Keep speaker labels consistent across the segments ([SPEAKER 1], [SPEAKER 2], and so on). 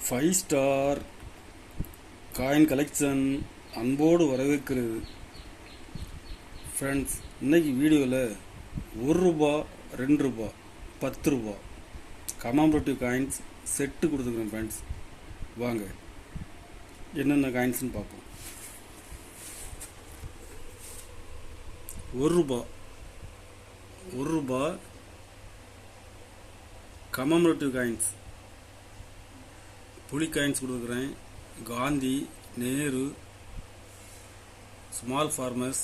[SPEAKER 1] Five star coin collection அன்போடு வரவேற்கிறது. Friends, இன்னைக்கு வீடியோவில் ₹1, ₹2, ₹10 கமாமரேட்டிவ் காயின்ஸ் செட்டு கொடுத்துருக்குறேன். ஃப்ரெண்ட்ஸ், வாங்க என்னென்ன காயின்ஸ்னு பார்ப்போம். ₹1 கமாமரேட்டிவ் காயின்ஸ் புலி காயின்ஸ் கொடுத்துருக்குறேன். காந்தி, நேரு, ஸ்மால் ஃபார்மர்ஸ்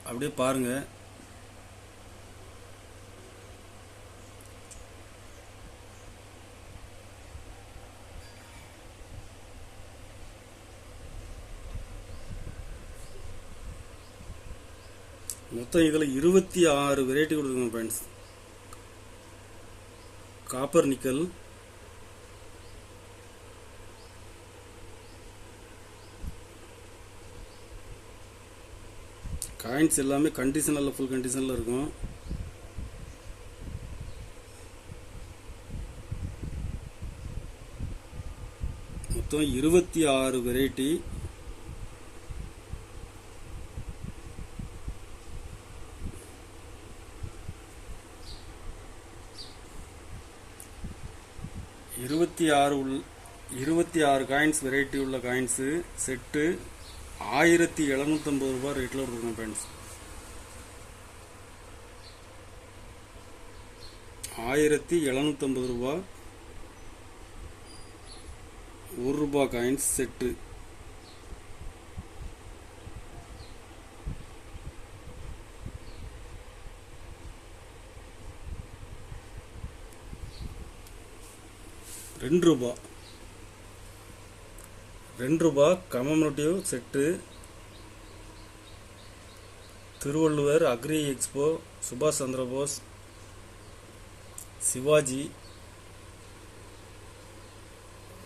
[SPEAKER 1] அப்படியே பாருங்கள். மொத்தம் இதில் 26 வெரைட்டி கொடுத்துருக்கோம். ஃப்ரெண்ட்ஸ், காப்பர் நிக்கல், காயின்ஸ் எல்லாமே கண்டிஷனில் ஃபுல் கண்டிஷனில் இருக்கும். மொத்தம் 26 வெரைட்டி. இருபத்தி ஆறு காயின்ஸ் வெரைட்டி உள்ள காயின்ஸு செட்டு ₹1750 ரேட்டில் கொடுக்குறோம். Friends, ₹1750 ₹1 coins set. ₹2 commemorative set. Thiruvalluvar, agri expo, சுபாஷ் Chandrabose, Shivaji,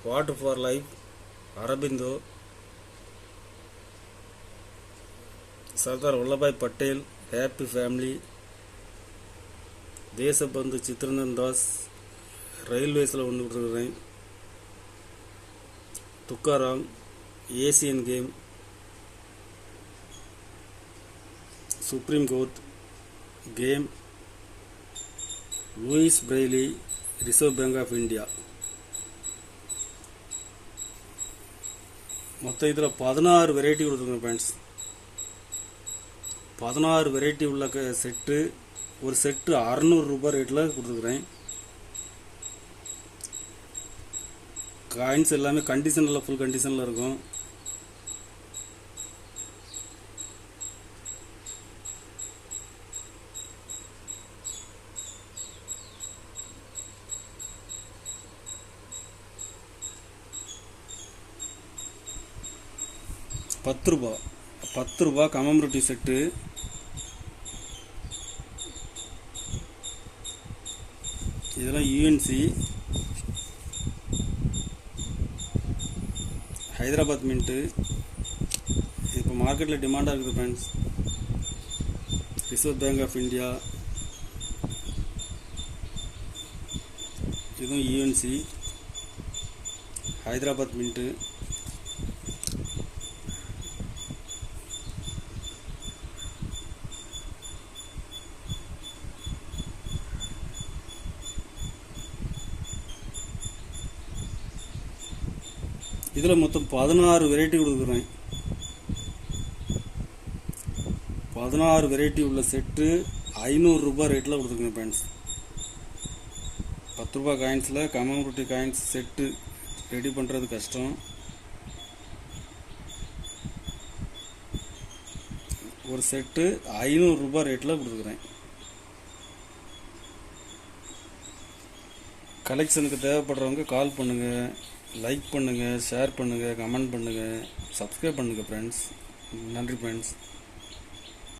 [SPEAKER 1] water for life, Aurobindo, Sardar Vallabhbhai Patel, happy family, Deshbandhu Chittaranjan Das, ரயில்வேஸில் ஒன்று கொடுத்துருக்குறேன். Tukaram, Asian game, Supreme Court game, Louis Braille, Reserve Bank of India. மொத்தம் இதில் 16 வெரைட்டி கொடுத்துருக்கோம். ஃப்ரெண்ட்ஸ், 16 வெரைட்டி உள்ள செட்டு. ஒரு செட்டு ₹600 ரேட்டில் கொடுத்துருக்குறேன். காயின்ஸ் எல்லாமே கண்டிஷனில் ஃபுல் கண்டிஷனில் இருக்கும். ₹10 கமமரேட்டிவ் செட்டு. இதெல்லாம் யூஎன்சி, ஹைதராபாத் மின்ட்டு. இது இப்போ மார்க்கெட்டில் டிமாண்டாக இருக்குது. Friends, Reserve Bank of India, இதுவும் யூஎன்சி, ஹைதராபாத் மின்ட்டு. இதில் மொத்தம் 16 வெரைட்டி கொடுக்குறேன். 16 வெரைட்டி உள்ள செட்டு ₹500 ரேட்டில் கொடுத்துருக்கேன். ஃப்ரெண்ட்ஸ், ₹10 காயின்ஸில் கமமரேட்டிவ் காயின்ஸ் செட்டு ரெடி பண்ணுறது கஷ்டம். ஒரு செட்டு ₹500 ரேட்டில் கொடுத்துருக்குறேன். கலெக்ஷனுக்கு தேவைப்படுறவங்க கால் பண்ணுங்கள், லைக் பண்ணுங்கள், ஷேர் பண்ணுங்கள், கமெண்ட் பண்ணுங்கள், சப்ஸ்கிரைப் பண்ணுங்கள். ஃப்ரெண்ட்ஸ், நன்றி. ஃப்ரெண்ட்ஸ்.